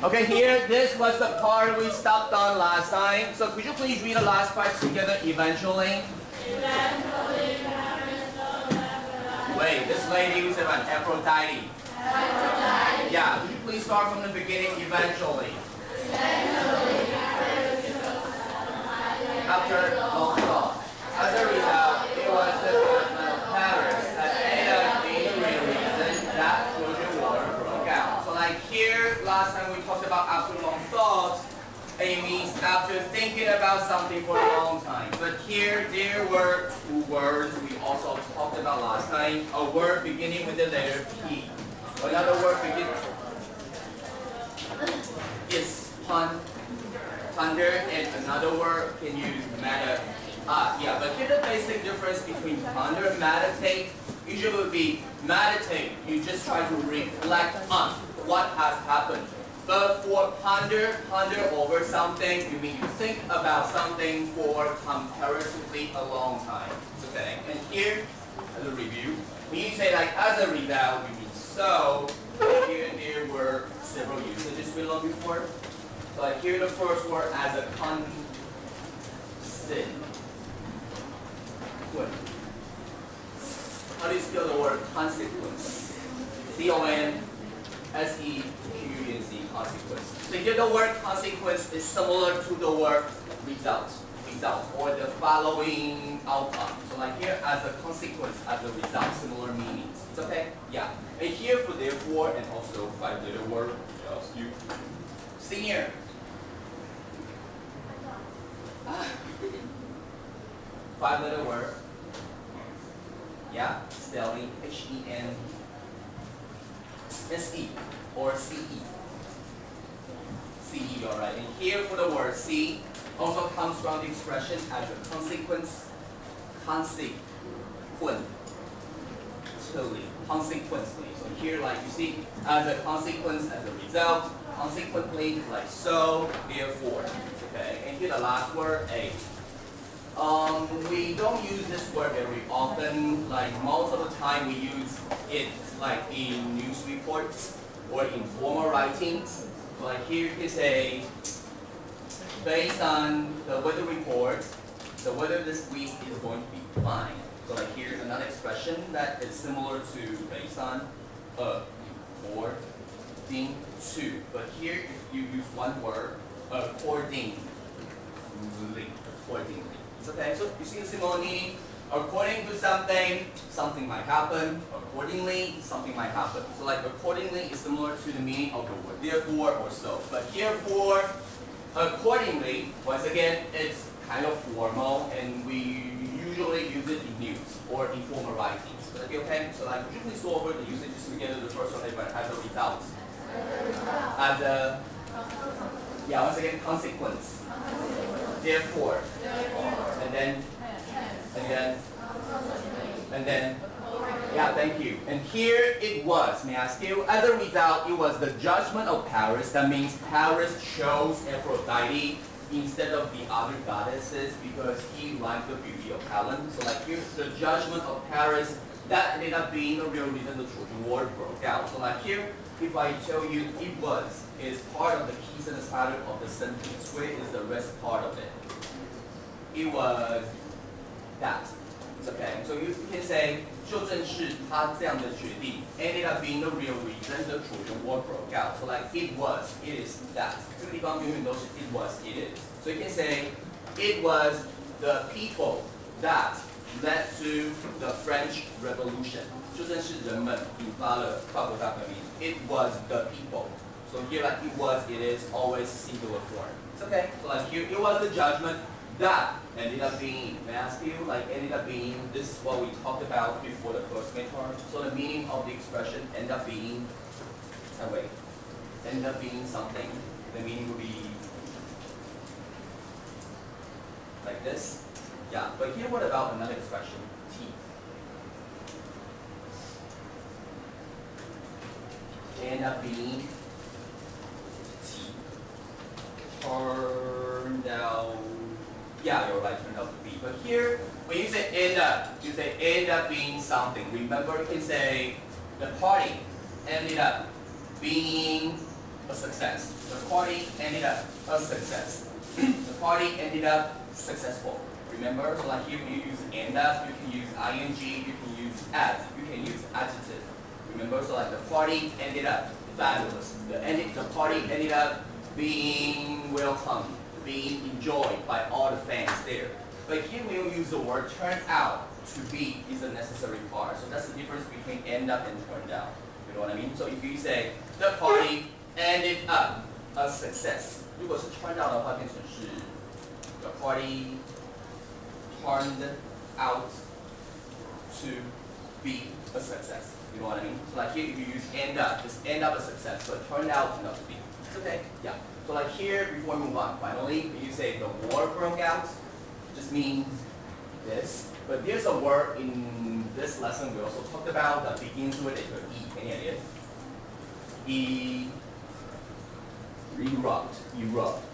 Okay, here, this was the part we stopped on last time. So could you please read the last part together eventually? Wait, this lady was about Aphrodite. Yeah, could you please start from the beginning eventually? After long thought. As a result, it was the judgment of Paris that ended up being the real reason that Trojan War broke out. So like here, last time we talked about after long thought, it means after thinking about something for a long time. But here, there were two words we also talked about last time. A word beginning with the letter P. Another word beginning is ponder, and another word can use matter. Yeah, but here the basic difference between ponder and meditate usually would be meditate. You just try to reflect on what has happened. But for ponder over something, you mean you think about something for comparatively a long time. Okay, and here, as a review, when you say like as a result, you mean so. Here and there were several usages we learned before. So like here the first word as a consequence. How do you spell the word consequence? C-O-N-S-E-Q-U-E-N-C, consequence. So here the word consequence is similar to the word result, or the following outcome. So like here as a consequence, as a result, similar meanings. It's okay? Yeah. And here for therefore and also 5-letter word, just you. Senior. Five-letter word. Yeah, spelling H-E-N-S-E or C-E. C-E, all right. And here for the word C also comes from the expression as a consequence, consequently. So here, like you see, as a consequence, as a result, consequently, like so, therefore. Okay, and here the last word, A. We don't use this word very often. Like most of the time we use it like in news reports or in formal writings. So like here you can say, based on the weather report, the weather this week is going to be fine. So like here's another expression that is similar to based on, according to. But here if you use one word, accordingly. Okay, so you see the similar meaning. According to something, something might happen. Accordingly, something might happen. So like accordingly is similar to the meaning of the word therefore or so. But here for accordingly, once again, it's kind of formal and we usually use it in news or in formal writings. Would that be okay? So like would you please go over the usages together, the first one as a result. As a, yeah, once again, consequence. Therefore, and then, yeah, thank you. And here it was, may I ask you, as a result, it was the judgment of Paris. That means Paris chose Aphrodite instead of the other goddesses because he liked the beauty of Allen. So like here's the judgment of Paris that ended up being the real reason the Trojan War broke out. So like here, if I tell you it was is part of the key sentence pattern of the sentence, where is the rest part of it? It was that. It's okay. So you can say 就正是他这样的决定 ended up being the real reason the Trojan War broke out. So like it was, it is that. 这个地方永远都是 it was, it is. So you can say it was the people that led to the French Revolution. 就正是人们引发了法国大革命. It was the people. So here like it was, it is, always singular form. It's okay. So like here it was the judgment that ended up being, may I ask you, like ended up being, this is what we talked about before the first midterm. So the meaning of the expression end up being, end up being something. The meaning would be like this. Yeah, but here what about another expression, T? End up being T. Turned out, yeah, you're right, turned out to be. But here, when you say end up, you say end up being something. Remember, you can say the party ended up being a success. The party ended up a success. The party ended up successful. Remember, so like here when you use end up, you can use ing, you can use as, you can use adjective. Remember, so like the party ended up fabulous. The party ended up being welcomed, being enjoyed by all the fans there. But here when you use the word turn out to be is a necessary part. So that's the difference between end up and turned out. You know what I mean? So if you say the party ended up a success, 如果是 turned out 的话，变成是 the party turned out to be a success. You know what I mean? So like here, if you use end up, just end up a success, but turned out to be. It's okay. Yeah. So like here, before we move on, finally, when you say the war broke out, it just means this. But there's a word in this lesson we also talked about that begins with a E. Any idea? Erupt.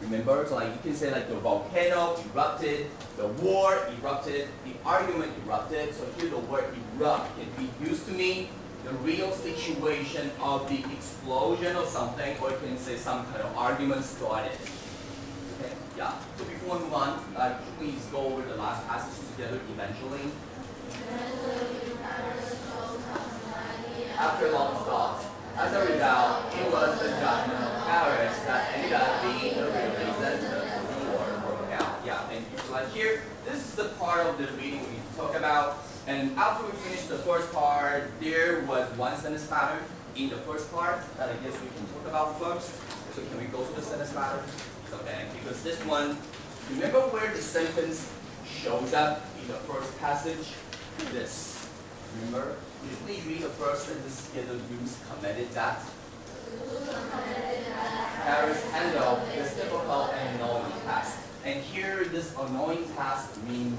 Remember? So like you can say like the volcano erupted, the war erupted, the argument erupted. So here the word erupt can be used to mean the real situation of the explosion of something, or you can say some kind of argument started. Okay? Yeah. So before we move on, please go over the last passage together eventually. After long thought, as a result, it was the judgment of Paris that ended up being the real reason the war broke out. Yeah, thank you. So like here, this is the part of the reading we need to talk about. And after we finish the first part, there was one sentence pattern in the first part that I guess we can talk about first. So can we go to the sentence pattern? Okay, because this one, remember where the sentence shows up in the first passage? This. Remember? Usually read the first sentence together, use commended that. Paris handled this difficult and annoying task. And here, this annoying task means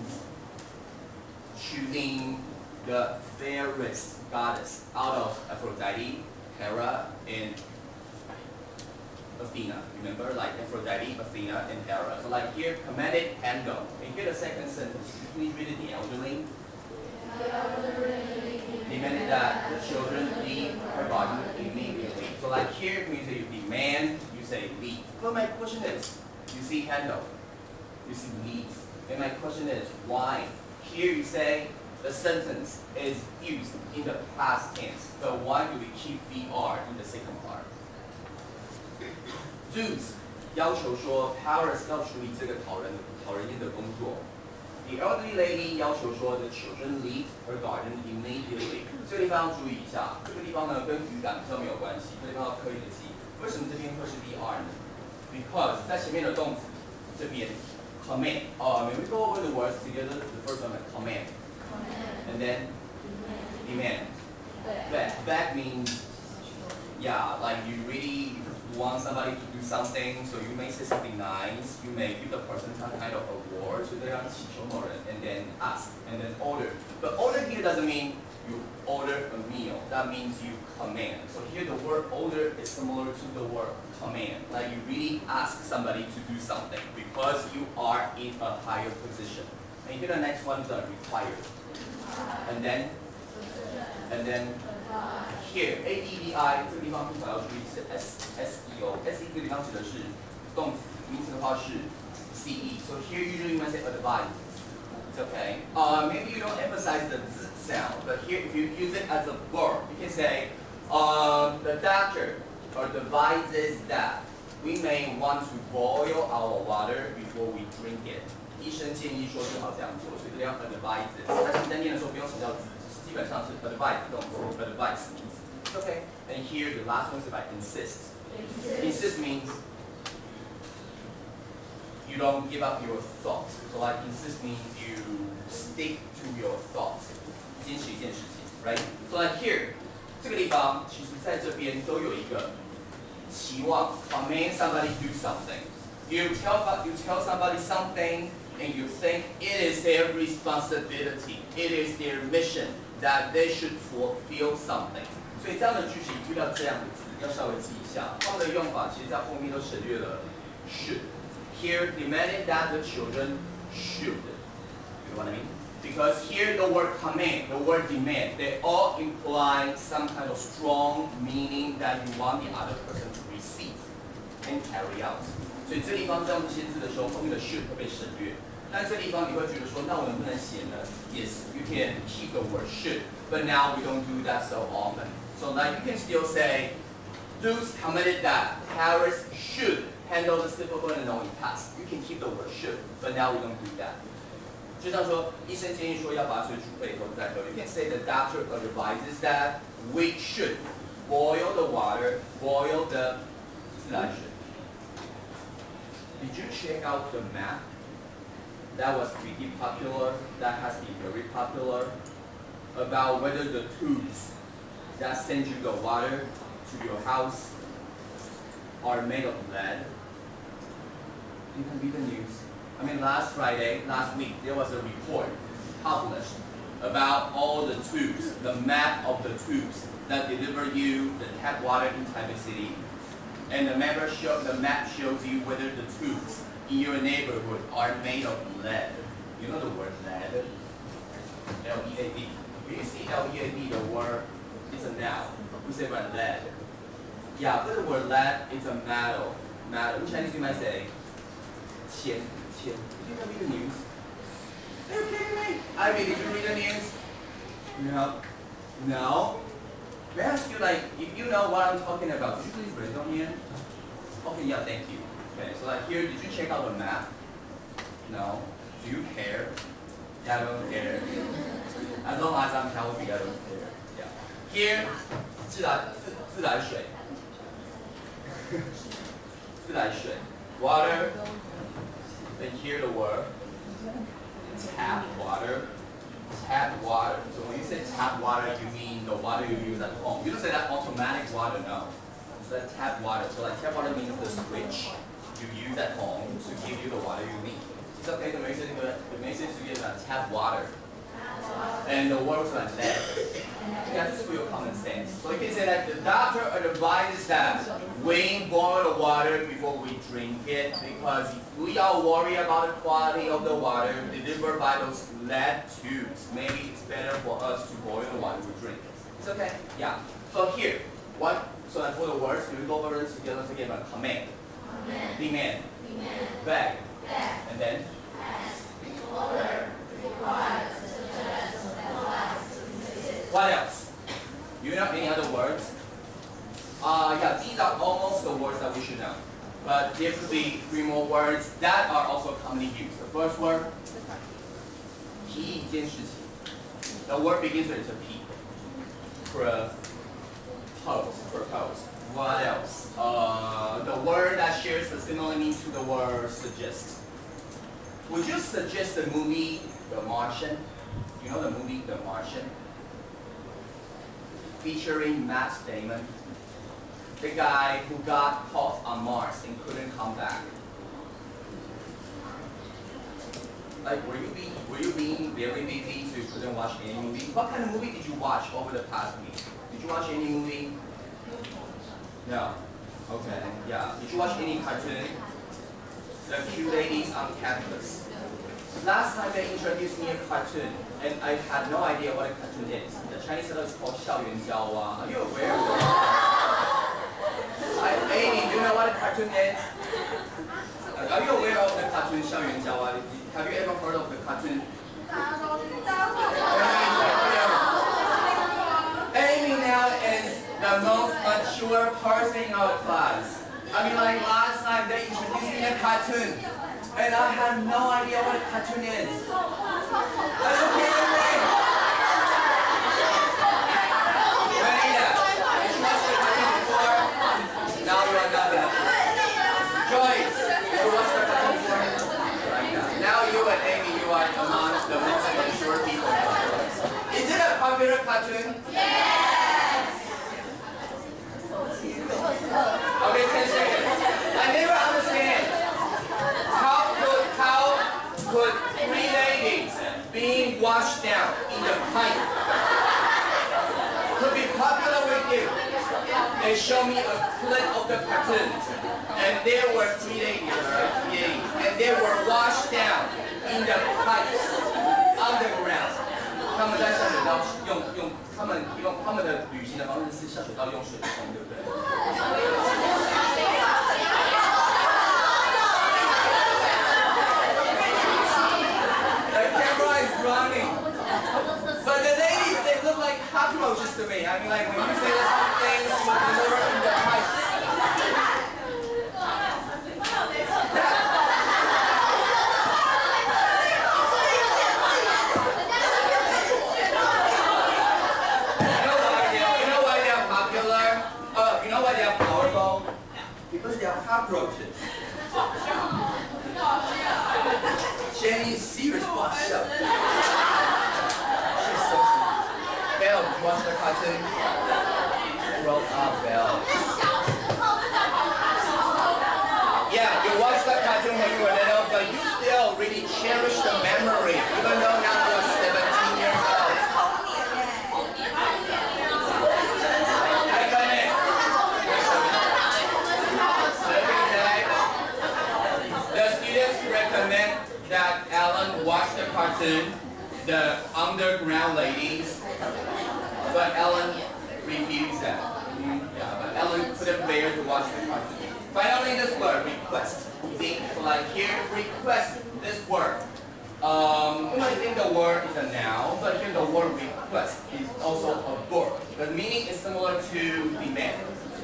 choosing the fairest goddess out of Aphrodite, Hera, and Athena. Remember, like Aphrodite, Athena, and Hera. So like here, commanded handle. And here the second sentence. Please read it the elderly. Demanded that the children leave her garden immediately. So like here, when you say you demand, you say leave. But my question is, you see handle, you see leave. And my question is, why? Here you say the sentence is used in the past tense. So why do we keep VR in the second part? Zeus 要求说 Paris 要处理这个讨人厌的工作。The elderly lady 要求说 the children leave her garden immediately. 这个地方要注意一下，这个地方呢跟语感比较没有关系，这个地方要刻意的记。为什么这边会是 VR 呢 ？Because 在前面的动词这边 command. When we go over the words together, the first one is command. And then demand. That means, yeah, like you really want somebody to do something, so you may say something nice, you may give the person some kind of award, so they are 祈求某人, and then ask, and then order. But order here doesn't mean you order a meal, that means you command. So here the word order is similar to the word command, like you really ask somebody to do something because you are in a higher position. And here the next one is required. And then here, ADDI 这个地方至少要注意是 SEO。SE 这个地方指的是动词，名词的话是 CE. So here usually you might say advise. It's okay. Maybe you don't emphasize the Z sound, but here if you use it as a verb, you can say the doctor advises that we may want to boil our water before we drink it. 医生建议说最好这样做，所以这里要 advise。但是你在念的时候不用强调字，基本上是 advise 动词 advise 名词。It's okay. And here the last one is about insist. Insist means you don't give up your thoughts. So like insist means you stick to your thoughts. 坚持一件事情 right? So like here 这个地方其实在这边都有一个期望 command somebody do something. You tell somebody something. And you think it is their responsibility, it is their mission that they should fulfill something. 所以这样的句型遇到这样的字，要稍微记一下。它们的用法其实在后面都省略了 should. Here, demanded that the children should. You know what I mean? Because here the word command, the word demand, they all imply some kind of strong meaning that you want the other person to receive and carry out。所以这地方这样写字的时候，后面的 should 会被省略。但这地方你会觉得说，那我能不能写呢 ？Yes, you can keep the word should, but now we don't do that so often. So like you can still say, Zeus commented that Paris should handle the difficult and annoying task. You can keep the word should, but now we don't do that. 就像说，医生建议说要把水煮沸以后再喝。You can say the doctor advises that we should boil the water, boil the 自来水。Did you check out the map? That was pretty popular. That has been very popular. About whether the tubes that send you the water to your house are made of lead. You can read the news. I mean, last week, there was a report published about all the tubes, the map of the tubes that deliver you the tap water in Taipei City. And the map shows you whether the tubes in your neighborhood are made of lead. You know the word lead? L-E-A-D. When you see L-E-A-D, the word, it's a noun. We say about lead. Yeah, the word lead is a metal. In Chinese, you might say, 铅. Did you read the news? Are you kidding me? Ivy, did you read the news? No? May I ask you, like, if you know what I'm talking about, could you please raise your hand? Okay, yeah, thank you. Okay, so like here, did you check out the map? No? Do you care? Yeah, I don't care. As long as I'm healthy, I don't care. Yeah. Here, 自来水. 自来水. Water. Then here the word tap water. Tap water. So when you say tap water, you mean the water you use at home. You don't say that automatic water, no. It's that tap water. So like tap water means the switch you use at home to give you the water you need. It's okay, the message to get tap water. And the word was like that. Yeah, just for your common sense. So you can say that the doctor advises that we boil the water before we drink it, because if we are worried about the quality of the water delivered by those lead tubes, maybe it's better for us to boil the water we drink. It's okay? Yeah. So here, what? So for the words, we go over this together to give a command. Demand. Beg. And then? What else? You know any other words? Yeah, these are almost the words that we should know. But there could be 3 more words that are also commonly used. The first word, 提一件事情. The word begins with a P. Propose. What else? The word that shares a similar meaning to the word suggest. Would you suggest the movie The Martian? You know the movie The Martian? Featuring Matt Damon, the guy who got caught on Mars and couldn't come back. Like, were you being very busy so you couldn't watch any movie? What kind of movie did you watch over the past week? Did you watch any movie? No. Okay. Yeah. Did you watch any cartoon? The Cute Ladies on Campus. Last time they introduced me a cartoon, and I had no idea what a cartoon is. The Chinese title is called 校园交啊. Are you aware of that? Amy, do you know what a cartoon is? Are you aware of the cartoon 校园交啊? Have you ever heard of the cartoon? Amy now is the most mature person in our class. I mean, like last time they introduced me a cartoon, and I had no idea what a cartoon is. Are you kidding me? Vanita, did you watch the cartoon before? Now you are not that. Joyce, did you watch the cartoon before? Like that. Now you and Amy, you are amongst the most mature people. Is it a popular cartoon? Okay, 10 seconds. I never understand. How could 3 ladies being washed down in the pipe could be popular with you? They show me a clip of the cartoon, and there were 3 ladies, and they were washed down in the pipes underground. 他们在下水道用他们的旅行的方式是下水道用水冲，对不对？ cockroaches. Jenny's serious watch up. She's so sweet. Belle, did you watch the cartoon? Grow up, Belle. Yeah, you watched the cartoon when you were little, but you still really cherish the memory, even though now you're 17 years old. The students recommend that Allen watch the cartoon, The Underground Ladies, but Allen refused that. Yeah, but Allen couldn't bear to watch the cartoon. Finally, this word, request. You see, so like here, request, this word. You might think the word is a noun, but here the word request is also a verb. The meaning is similar to demand.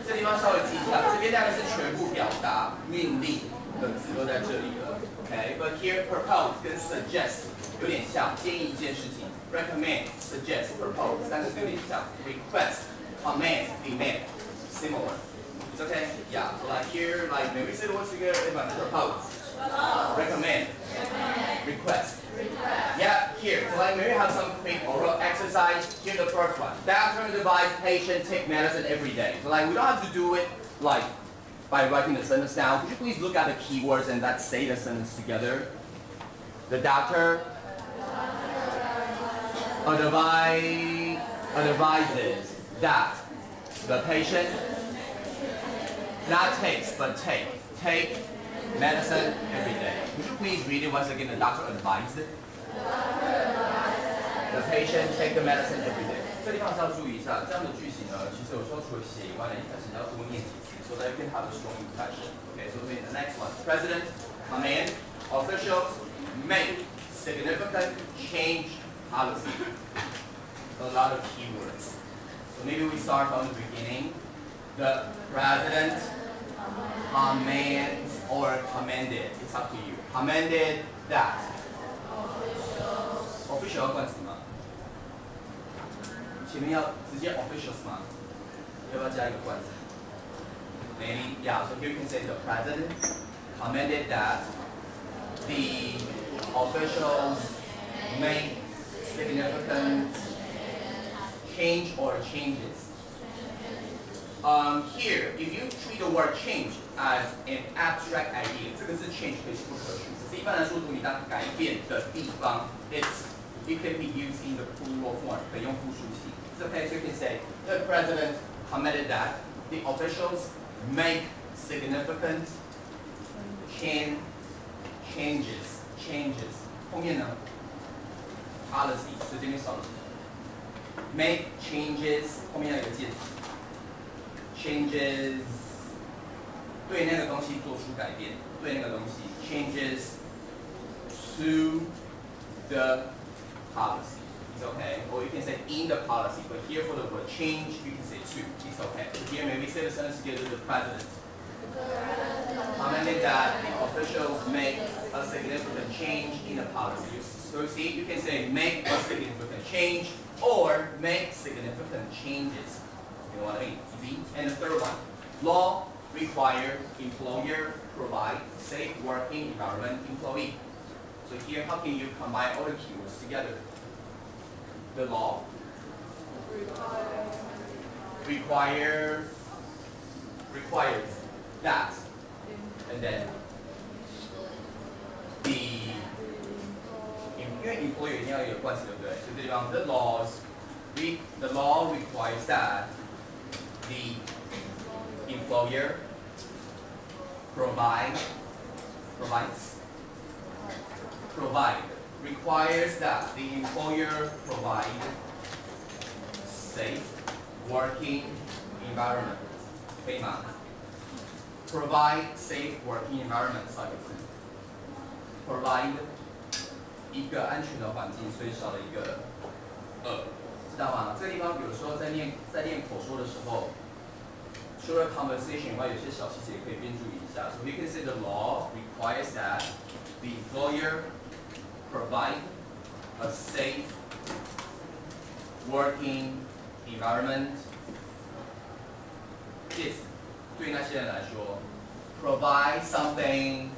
这地方稍微记一下，这边大概是全部表达命令的词都在这里了。Okay, but here propose 跟 suggest 有点像，建议一件事情。Recommend, suggest, propose 三个字有点像。Request, command, demand, similar. It's okay? Yeah. So like here, like maybe say the words together, propose, recommend, request. Yeah, here. So like maybe have some quick oral exercise. Here's the first one. Doctor advise patient take medicine every day. So like we don't have to do it like by writing the sentence down. Could you please look at the keywords and let's say the sentence together? The doctor advises that the patient not takes, but take medicine every day. Could you please read it once again? The doctor advised it. The patient take the medicine every day. 这地方是要注意一下，这样的句型呢，其实有时候除了写以外呢，一开始你要多念几次，so that you can have a strong impression. Okay, so the next one. President, command, officials make significant change policy. A lot of keywords. So maybe we start from the beginning. The president commands or commanded, it's up to you. Commanded that. Official 要冠词吗？前面要直接 officials 吗？要不要加一个冠词 ？Maybe, yeah. So here you can say the president commanded that the officials make significant change or changes. Here, if you treat the word change as an abstract idea, 这个是 change 可以是不可数，只是一般来说，如果你当改变的地方 it can be used in the plural form， 可以用复数型。It's okay, so you can say the president commented that the officials make significant changes. 后面呢 policy， 所以这边少了什么 ？make changes 后面要有一个介词。changes 对那个东西做出改变，对那个东西 changes to the policy. It's okay. Or you can say in the policy, but here for the word change, you can say to. It's okay. So here maybe say the sentence together with the president. Commented that the officials make a significant change in the policy. So see, you can say make a significant change or make significant changes. You know what I mean? Easy. And the third one, law require employer provide safe working environment employee. So here, how can you combine all the keywords together? The law requires that, and then因为 employer 一定要有关系，对不对？所以这地方 the law requires that the employer requires that the employer provide safe working environment. 可以吗？ Provide safe working environment 少一个字 ，provide 一个安全的环境，所以少了一个知道吗？这个地方有时候在练口说的时候，除了 conversation 以外，有些小细节可以边注意一下。So you can say the law requires that the employer provide a safe working environment. Yes. 对那些人来说 provide something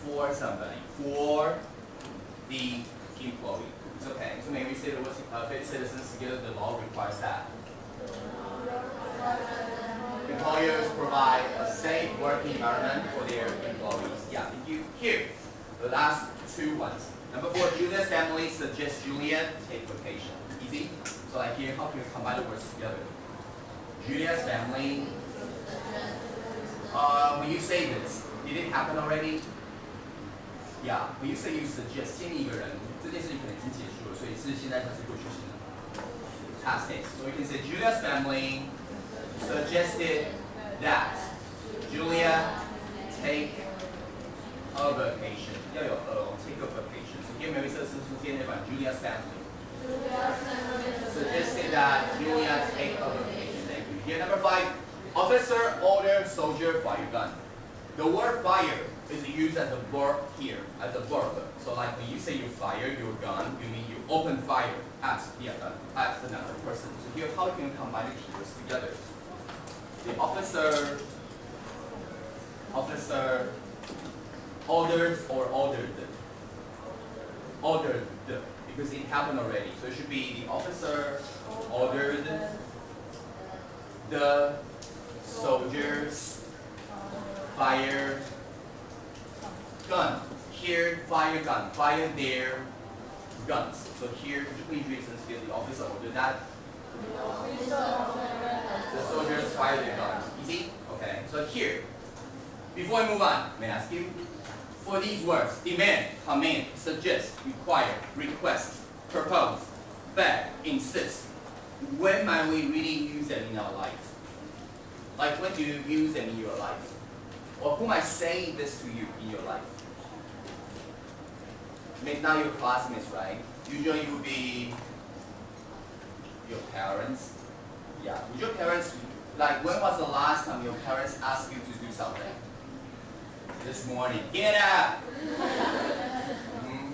for somebody, for the employee. It's okay. So maybe we say that with citizens together, the law requires that. Employers provide a safe working environment for their employees. Yeah, thank you. Here, the last two ones. Number 4, Julia's family suggests Julia take vacation. Easy. So like here, how can you combine the words together? Julia's family. When you say this, did it happen already? Yeah. When you say you suggest 建议一个人，这件事情可能已经结束了，所以是现在才是过去式的 past tense. So you can say Julia's family suggested that Julia take a vacation. 要有take a vacation. So here 每一次是出现那款 Julia's family suggested that Julia take a vacation. Thank you. Here number 5, officer ordered soldier fire gun. The word fire is used as a verb here, as a verb. So like when you say you fire your gun, you mean you open fire at another person. So here, how can you combine the keywords together? The officer ordered or ordered, because it happened already. So it should be the officer ordered the soldiers fire gun. Here, fire gun, fire their guns. So here, please reasons here, the officer ordered that the soldiers fire their guns. Easy? Okay. So here, before I move on, may I ask you, for these words, demand, command, suggest, require, request, propose, beg, insist, when might we really use them in our life? Like when do you use them in your life? Or who might say this to you in your life? Maybe not your classmates, right? Usually it would be your parents. Yeah. Would your parents, like when was the last time your parents asked you to do something? This morning. Get up!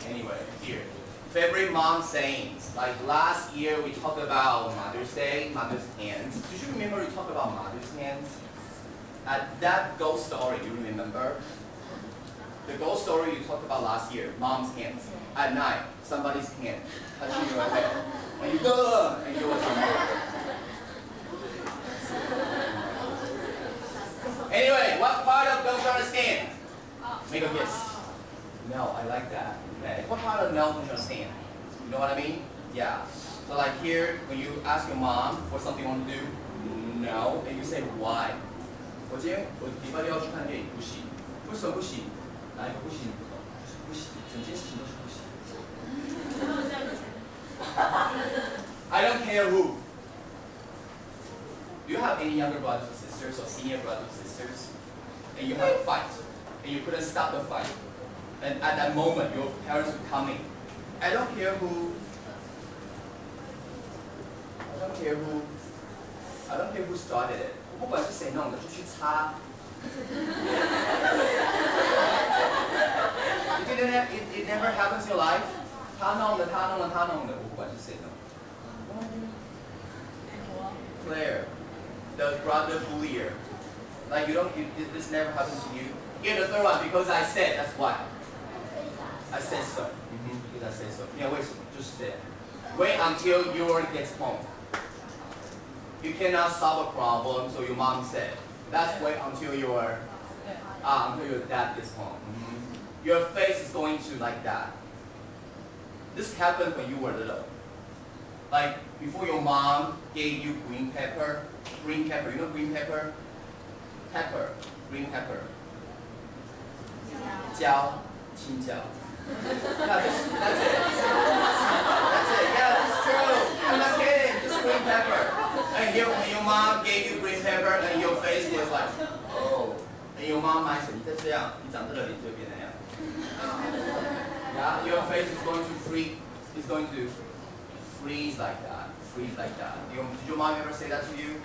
Anyway, here. Favorite mom sayings. Like last year we talked about Mother's Day, Mother's hands. Do you remember we talked about Mother's hands? That ghost story, you remember? The ghost story you talked about last year, mom's hands. At night, somebody's hand touching your head. And you go, and you was Anyway, what part of don't you understand? Make a guess. No, I like that. Okay. What part of no don't you understand? You know what I mean? Yeah. So like here, when you ask your mom for something you want to do, no, and you say why? 我今天礼拜六要去看电影，不行。为什么不行？哪一个不行？不行，整件事情都是不行。I don't care who. Do you have any younger brothers or sisters or senior brothers or sisters? And you have a fight, and you couldn't stop the fight. And at that moment, your parents were coming. I don't care who. I don't care who started it. 不管是谁弄的，就去擦。It never happens in your life. 他弄的，我不管是谁弄。Claire, the brother bullier. Like this never happens to you. Here the third one, because I said, that's why. I said so. Because I said so. 因为为什么？就是这样。Wait until your gets home. You cannot solve a problem, so your mom said. Let's wait until your dad gets home. Your face is going to like that. This happened when you were little. Like before your mom gave you green pepper. You know green pepper? Green pepper. 椒，青椒. Yeah, that's it. Yeah, that's true. I'm not kidding. Just green pepper. And when your mom gave you green pepper, and your face was like, oh. And your mom might say, 你再这样，你长大了脸就变那样。Yeah, your face is going to freeze. It's going to freeze like that. Did your mom ever say that to you?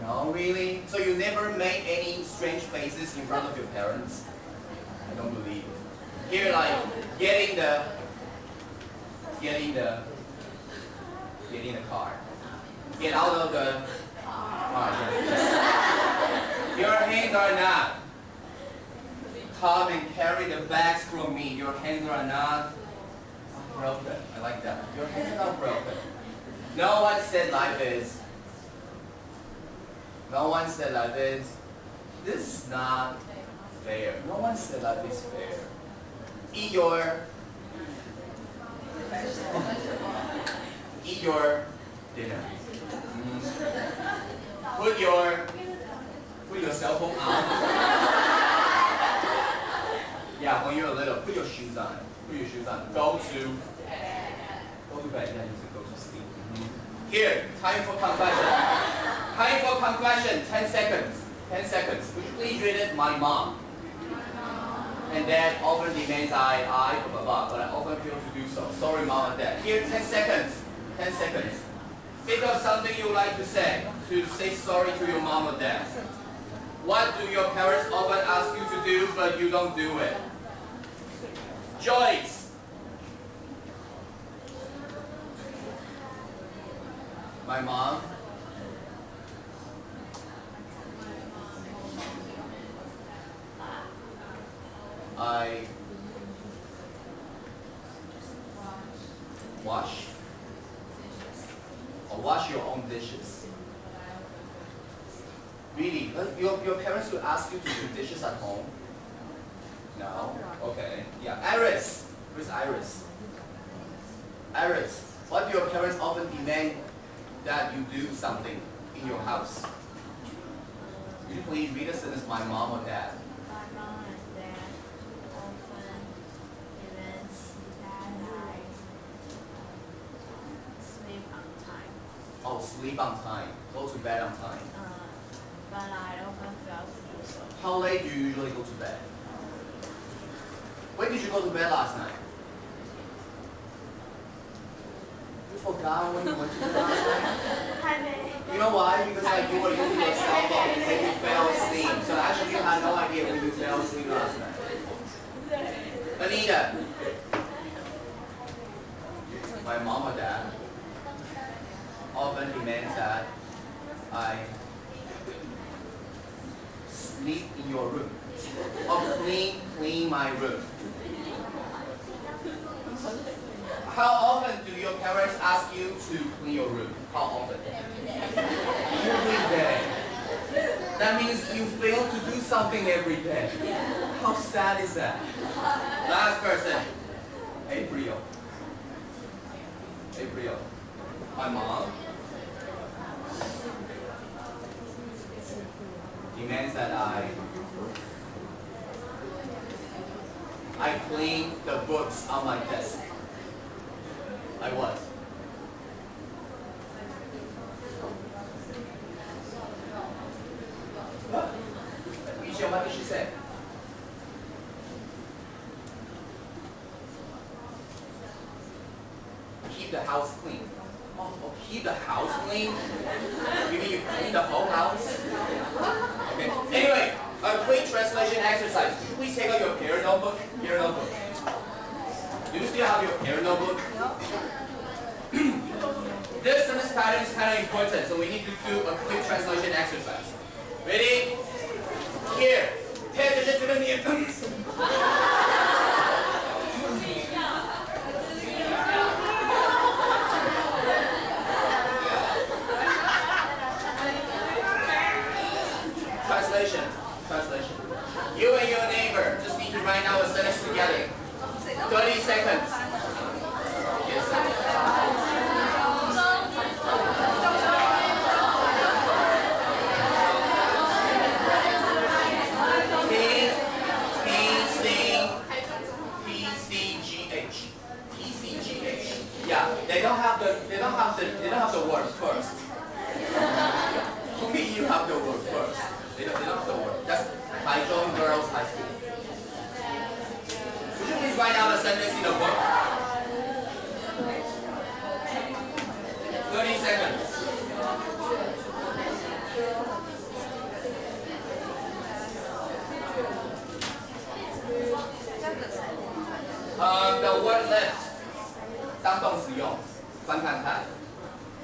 No, really? So you never made any strange faces in front of your parents? I don't believe it. Here, like getting the car. Get out of the car. Your hands are not. come and carry the bags from me. Your hands are not broken. I like that. Your hands are not broken. No one said like this. No one said like this. This is not fair. No one said like this fair. Eat your dinner. Put your cell phone on. Yeah, when you're little, put your shoes on. Put your shoes on. Go to bed. Yeah, you should go to sleep. Here, time for confession. Time for confession. 10 seconds. 10 seconds. Would you please read it? My mom. And dad often demands blah, blah, blah, but I often fail to do so. Sorry, mom and dad. Here, 10 seconds. 10 seconds. Think of something you would like to say sorry to your mom or dad. What do your parents often ask you to do, but you don't do it? Joyce. My mom. I wash your own dishes. Really? Your parents will ask you to do dishes at home? No? Okay. Yeah. Iris. Who's Iris? Iris. What do your parents often demand that you do something in your house? Will you please read a sentence, my mom or dad? My mom and dad often demands that I sleep on time. Oh, sleep on time. Go to bed on time. But I often fail to do so. How late do you usually go to bed? When did you go to bed last night? You forgot when you went to bed last night? You know why? Because like you were using your cell phone and you fell asleep. So actually you had no idea when you fell asleep last night. Anita. My mom or dad often demands that I sleep in your room. Or clean my room. How often do your parents ask you to clean your room? How often? Every day. That means you fail to do something every day. How sad is that? Last person. April. My mom demands that I clean the books on my desk. I what? Yucheng, what did she say? Keep the house clean. Oh, keep the house clean? You mean you clean the whole house? Okay. Anyway, a quick translation exercise. Could you please take out your parent notebook? Parent notebook. Do you still have your parent notebook? This sentence pattern is kind of important, so we need to do a quick translation exercise. Ready? Here. Pay attention to the name. Translation. You and your neighbor just need to write down a sentence together. 30 seconds. Yes. PCGH. Yeah, they don't have the word first. Only you have the word first. They don't have the word. That's Taichung Girls High School. Would you please write down a sentence in the book? 30 seconds. The word left 当动词用，翻看看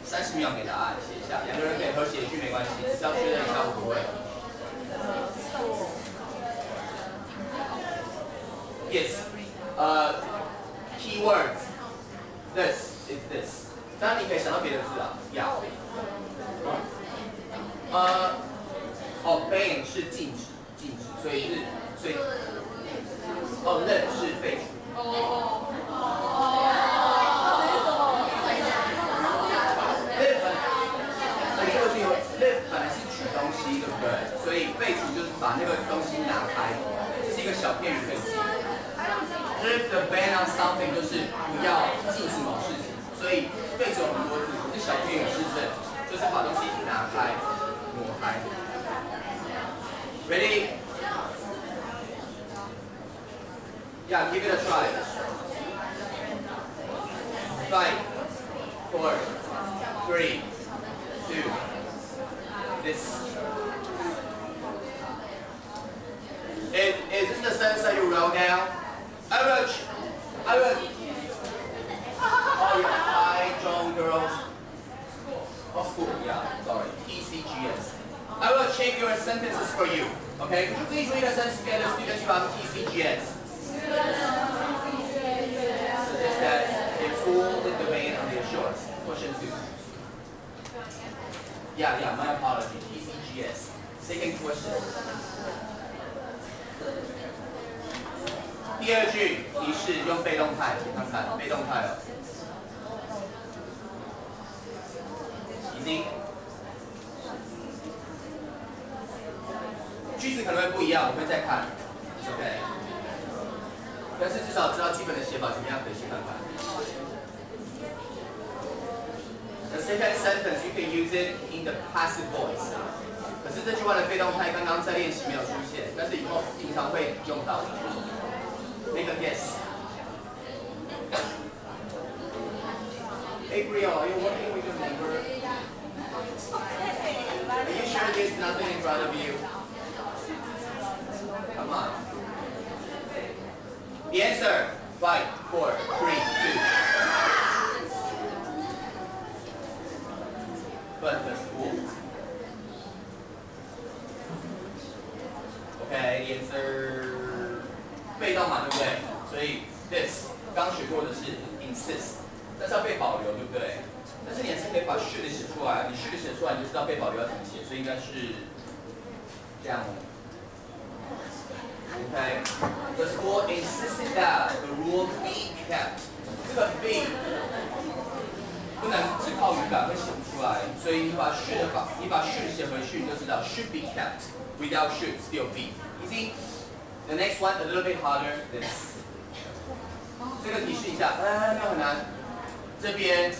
，30秒给答案，写一下。两个人可以合写一句没关系，只要确认一下会不会。Yes. Keywords. This is this. 当然你可以想到别的字啊。Yeah. Ban 是禁止，所以任是废除。live 本来是取东西，对不对？所以废除就是把那个东西拿开，这是一个小片语可以记。Lift the ban on something 就是不要禁止某事情，所以废除有很多字，可是小片语是这，就是把东西拿开、挪开。Ready? Yeah, give it a try. 5, 4, 3, 2. This. Is this the sentence that you wrote down? I will. Oh yeah, hi, John girls. Oh, school, yeah, sorry. TCGS. I will check your sentences for you. Okay, could you please read a sentence together, students, about TCGS? Suggest that a fool in the van on their shorts. Question 2. Yeah, my apology. TCGS. Second question. 第二句提示用被动态，请看看被动态哦。已经。句子可能会不一样，我会再看。OK。但是至少知道基本的写法怎么样，可以先看看。The second sentence you can use it in the passive voice. 可是这句话的被动态刚刚在练习没有出现，但是以后经常会用到。Make a guess. April, are you working with your neighbor? Are you sure there's nothing in front of you? Come on. The answer. 5, 4, 3, 2. But the school. Okay, the answer. 被动嘛，对不对？所以 this 刚学过的是 insist， 但是要被保留，对不对？但是你还是可以把 should 写出来，你 should 写出来，你就知道被保留要怎么写，所以应该是这样。Okay, the school insisted that the rule be kept。这个 be 不能只靠语感会写不出来，所以你把 should 写回去，你就知道 should be kept without should still be easy。The next one a little bit harder. This. 这个提示一下，没有很难。这边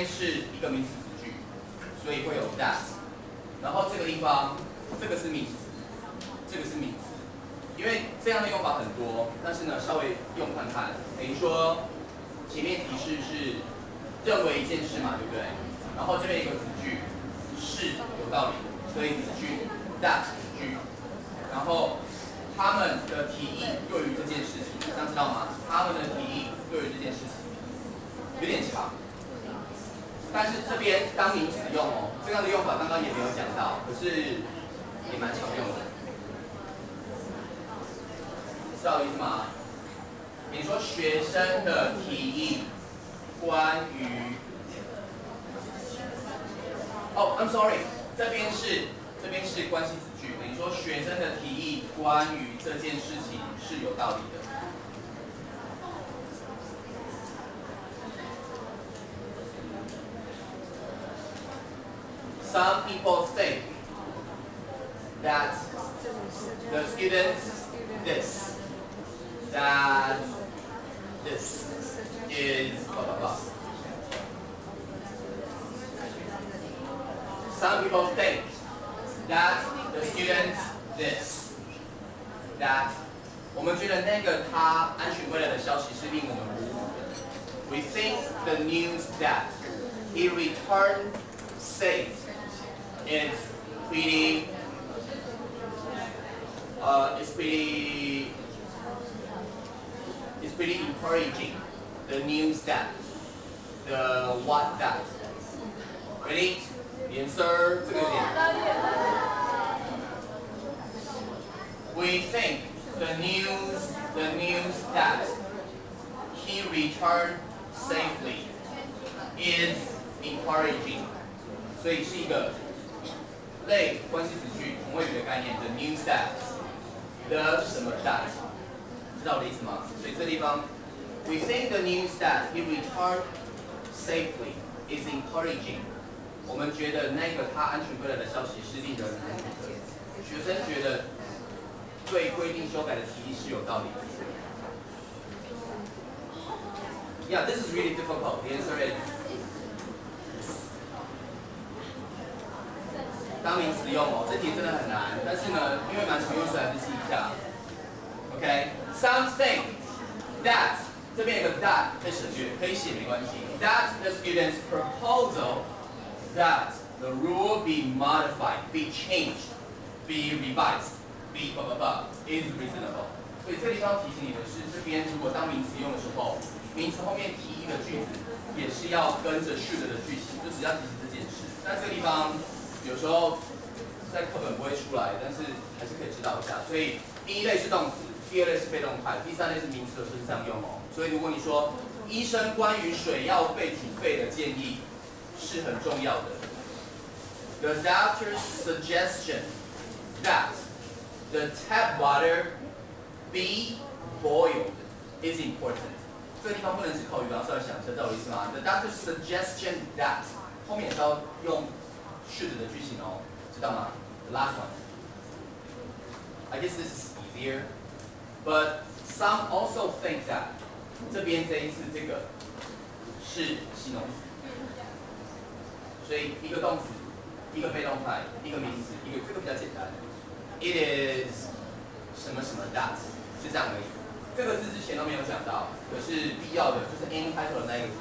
是一个名词子句，所以会有 that。然后这个地方，这个是名词，这个是名词。因为这样的用法很多，但是呢，稍微用看看。等于说，前面提示是认为一件事嘛，对不对？然后这边一个子句是有道理，所以子句 that 子句，然后。他们的提议对于这件事情，这样知道吗？他们的提议对于这件事情有点长，但是这边当名词用哦，这样的用法刚刚也没有讲到，可是也蛮常用的，知道我意思吗？你说学生的提议关于I'm sorry， 这边是关系子句，等于说学生的提议关于这件事情是有道理的。Some people think that the students that this is blah blah blah. Some people think that the students that 我们觉得那个他安全归来的消息是令我们鼓舞的。We think the news that he returned safe is pretty encouraging. The news that, the what that. Ready? The answer 这个有点。We think the news that he returned safely is encouraging. 所以是一个类关系子句同位语的概念。The news that the 什么 that， 知道我的意思吗？所以这地方 we think the news that he returned safely is encouraging. 我们觉得那个他安全归来的消息是令人安慰的。学生觉得对规定修改的提议是有道理的。Yeah, this is really difficult. The answer is 当名词用哦，这题真的很难，但是呢，因为蛮常用，所以还是记一下。OK, something that 这边有个 that 可以省略，可以写没关系。That the student's proposal that the rule be modified, be changed, be revised, be blah blah blah is reasonable. 所以这个地方提醒你的是，这边如果当名词用的时候，名词后面提一个句子也是要跟着 should 的句型，就只要提醒这件事。那这个地方有时候在课本不会出来，但是还是可以知道一下。所以第一类是动词，第二类是被动态，第三类是名词的时候是这样用哦。所以如果你说医生关于水要被煮沸的建议是很重要的。The doctor's suggestion that the tap water be boiled is important. 这个地方不能只靠语法，稍微想一下，知道我意思吗 ？The doctor's suggestion that 后面也是要用 should 的句型哦，知道吗 ？The last one. I guess this is easier, but some also think that 这边这一次这个是形容词，所以一个动词，一个被动态，一个名词，一个这个比较简单。It is 什么什么 that 是这样的意思。这个字之前都没有讲到，可是必要的就是 n 开头的那一个字。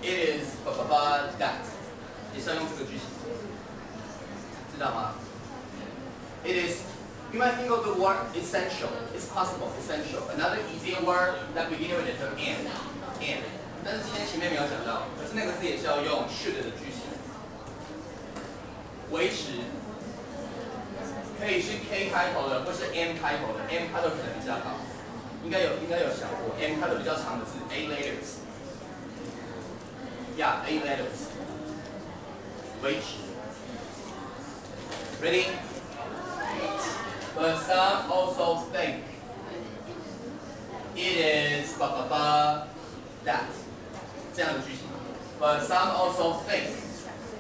It is blah blah blah that 也是要用这个句型，知道吗 ？It is. You might think of the word essential. It's possible, essential. Another easier word that begins with the letter and. 但是今天前面没有讲到，可是那个字也是要用 should 的句型。维持可以是 K 开头的，或是 M 开头的 ，M 开头可能比较好。应该有想过 M 开头比较长的字 A letters. Yeah, A letters. 维持。Ready? But some also think it is blah blah blah that 这样的句型。But some also think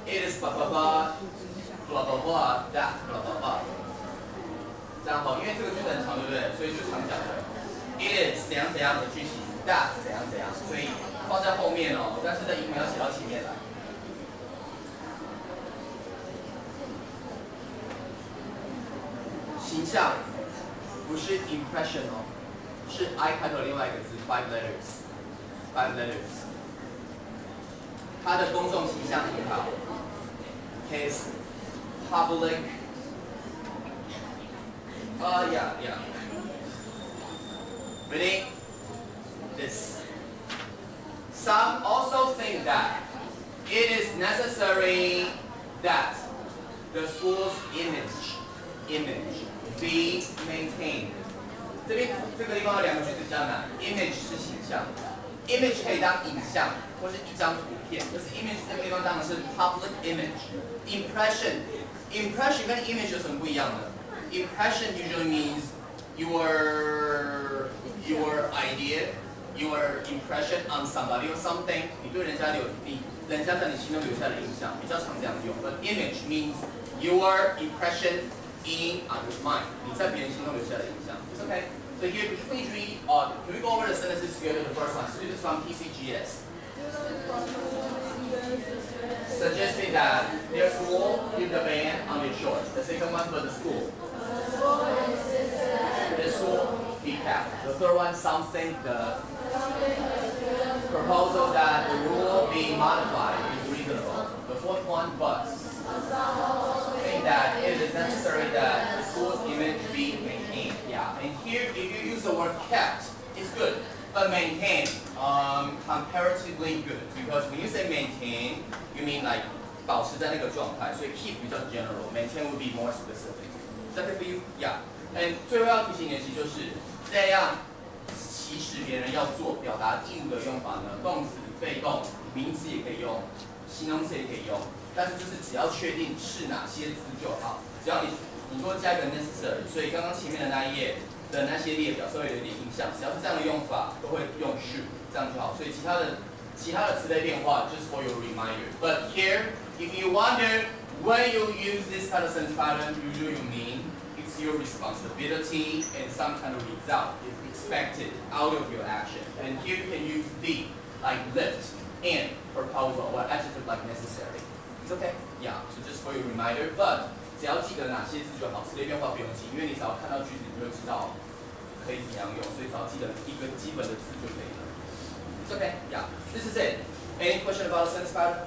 it is blah blah blah blah blah blah that blah blah blah 这样好，因为这个句子很长，对不对？所以就常讲的 it is 怎样怎样的句型 ，that 怎样怎样，所以放在后面哦。但是在英文要写到前面来。形象不是 impression 哦，是 I 开头另外一个字 5 letters。他的公众形象很好 ，his public yeah. Ready? This. Some also think that it is necessary that the school's image be maintained. 这边这个地方有两个句子比较难 ，image 是形象 ，image 可以当影像或是一张图片，可是 image 这个地方当然是 public image。impression 跟 image 有什么不一样呢 ？Impression usually means your idea, your impression on somebody or something. 你对人家人家在你心中留下的印象，比较常这样用。But image means your impression in others' mind. 你在别人心中留下的印象。It's okay. So here, could you please read? Can we go over the sentences together? The first one, students from PCGS. Suggesting that their school give the ban on their choice. The second one for the school. The school be kept. The third one, some think the proposal that the rule be modified is reasonable. The fourth one, but think that it is necessary that the school's image be maintained. Yeah, and here if you use the word kept, it's good. But maintain, comparatively good, because when you say maintain, you mean like 保持在那个状态，所以 keep 比较 general, maintain would be more specific. Is that good for you? Yeah. 最后要提醒你的其实就是这样其实别人要做表达义务的用法呢，动词、被动、名词也可以用，形容词也可以用，但是就是只要确定是哪些字就好，只要你多加一个 necessary， 所以刚刚前面的那一页的那些列表稍微有点印象，只要是这样的用法都会用 should 这样就好，所以其他的词类变化 just for your reminder. But here, if you wonder when you use this kind of sentence pattern, usually you mean it's your responsibility and some kind of result is expected out of your action. And here you can use the, like lift, and, proposal, or adjective like necessary. It's okay? Yeah, so just for your reminder. But 只要记得哪些字就好，词类变化不用记，因为你只要看到句子你就知道可以怎样用，所以只要记得一个基本的字就可以了。It's okay? Yeah. This is it. Any question about the sentence pattern?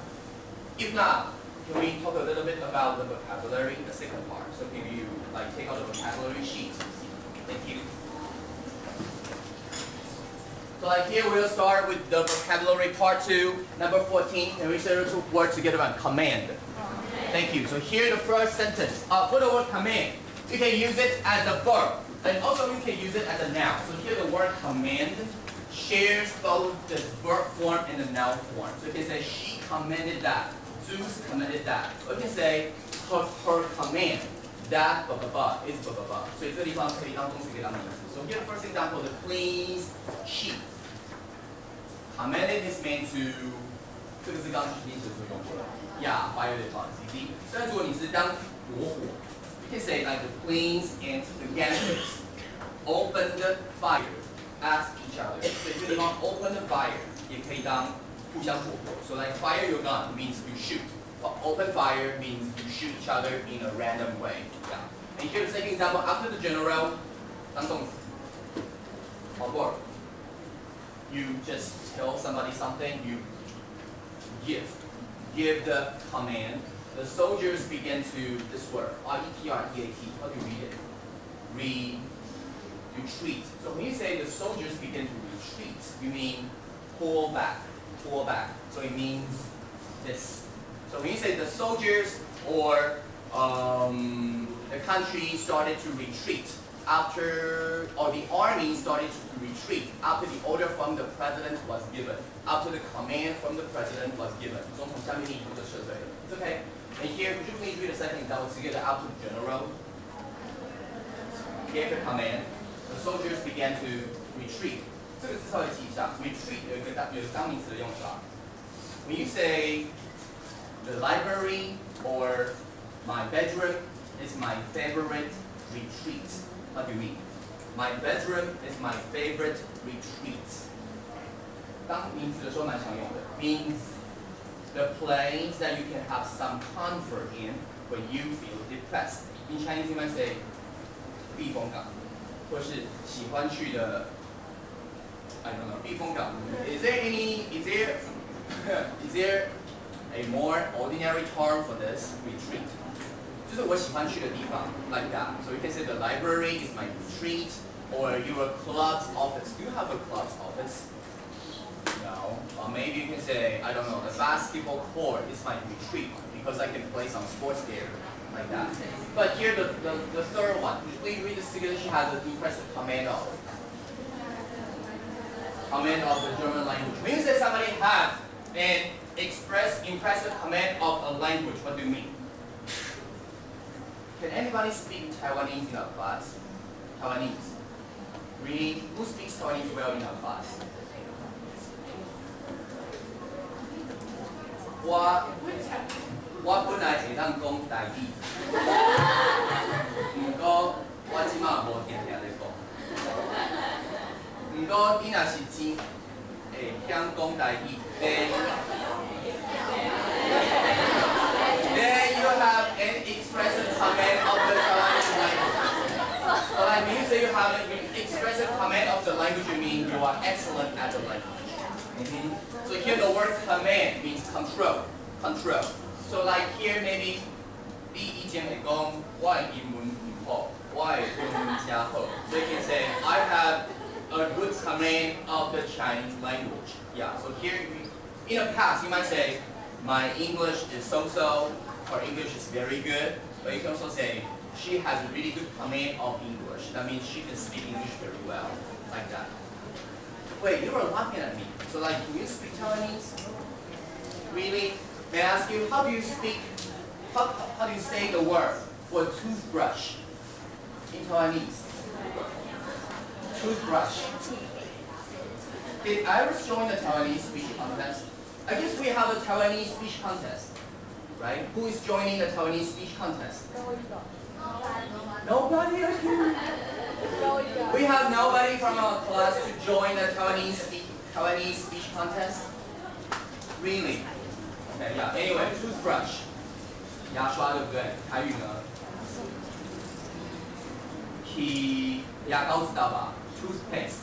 If not, can we talk a little bit about the vocabulary, the second part? So can you like take out the vocabulary sheet? Thank you. So like here we'll start with the vocabulary part 2, number 14. Can we say the two words together on command? Thank you. So here the first sentence. For the word command, you can use it as a verb, and also you can use it as a noun. So here the word command shares both the verb form and the noun form. So you can say she commanded that, Zeus commanded that. Or you can say her command, that blah blah blah is blah blah blah. 所以这地方可以当动词，可以当名词。So here the first example, the clean sheet. Commanded is meant to 这个是刚刚举例子的时候用过了。Yeah, fire the pot is easy. 但如果你是当火 you can say like the queens and the gamblers open the fire at each other. 所以这个地方 open the fire 也可以当互相火火。So like fire your gun means you shoot. Open fire means you shoot each other in a random way. Yeah. And here's the second example. After the general 当动词。好过。You just tell somebody something, you give the command. The soldiers begin to, this word, R-E-T-R-E-A-T, how do you read it? Retreat. So when you say the soldiers begin to retreat, you mean pull back. So it means this. So when you say the soldiers or the country started to retreat, or the army started to retreat after the order from the president was given, after the command from the president was given. 总统下命令以后的撤退了。It's okay. And here, could you please read the second example together after the general gave the command, the soldiers began to retreat. 这个字稍微记一下 ，retreat 有一个当名词的用法。When you say the library or my bedroom is my favorite retreat. What do you mean? My bedroom is my favorite retreat. 当名词的时候蛮常用的 means the place that you can have some comfort in when you feel depressed. In Chinese you might say 避风港，或是喜欢去的 I don't know 避风港。Is there a more ordinary term for this retreat? 就是我喜欢去的地方 like that. So you can say the library is my retreat, or your club's office. Do you have a club's office? No. Or maybe you can say, I don't know, the basketball court is my retreat because I can play some sports there, like that. But here the third one, please read this together. She has the impressive command of the German language. When you say somebody has an impressive command of a language, what do you mean? Can anybody speak Taiwanese in our class? Taiwanese. Really? Who speaks Taiwanese well in our class? 我本来会当讲台语，不过我即马无定定咧讲。不过你若是真会晓讲台语，then you have an expressive command of the Taiwanese language. So like when you say you have an expressive command of the language, you mean you are excellent at the language. So here the word command means control. So like here maybe 你以前会讲我的英文唔好，我的中文真好，so you can say I have a good command of the Chinese language. Yeah. So here in the past you might say my English is so-so, or English is very good, but you can also say she has a really good command of English. That means she can speak English very well, like that. Wait, you were laughing at me. So like, can you speak Taiwanese? Really? May I ask you, how do you speak, how do you say the word for toothbrush in Taiwanese? Toothbrush. Did Iris join the Taiwanese speech contest? I guess we have a Taiwanese speech contest, right? Who is joining the Taiwanese speech contest? Nobody? We have nobody from our class to join the Taiwanese speech contest? Really? Okay, yeah. Anyway, toothbrush. 牙刷对不对？台语呢 ？Key 牙膏知道吧 ？Toothpaste.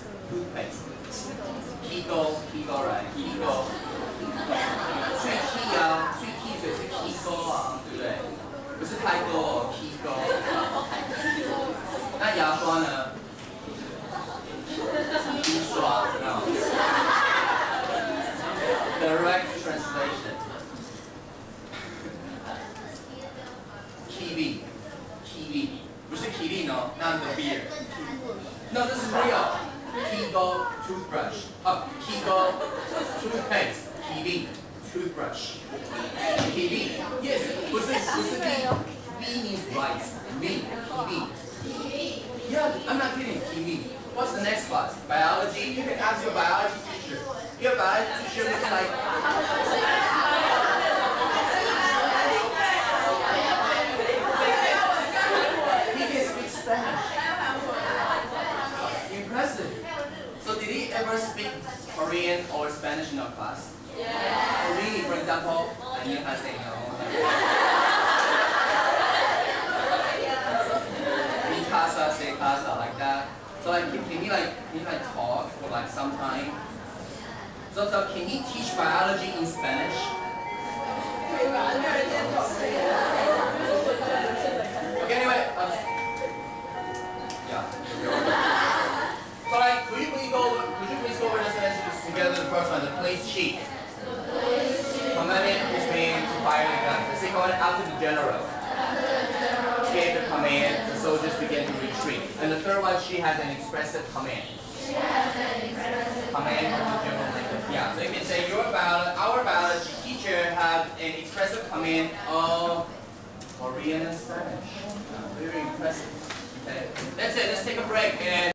Kigo, right? Kigo. 最 key 啊，最 key 所以是 Kigo 啊，对不对？不是太多哦 ，Kigo。那牙刷呢？牙刷 ，no。Direct translation. Kiwi， 不是 Kirin 哦，那个 beer。No, this is real. Kigo toothbrush. Kigo toothpaste. Kiwi toothbrush. Kiwi. Yes, 不是 B means rice. Kiwi. Yeah, I'm not kidding. Kiwi. What's the next class? Biology. You can ask your biology teacher. Your biology teacher looks like. He can speak Spanish. Impressive. So did he ever speak Korean or Spanish in our class? Yeah. Really, for example, 안녕하세요. Mi casa, se casa, like that. So like, can he talk for like some time? So can he teach biology in Spanish? Okay, anyway. Yeah. So like, could you please go over the sentences together? The first one, the place sheet. Commandment is made to fire the gun. The second one, after the general gave the command, the soldiers began to retreat. And the third one, she has an expressive command. Command of the general language. Yeah, so you can say our biology teacher had an expressive command of Korean and Spanish. Very impressive. Okay, that's it. Let's take a break and.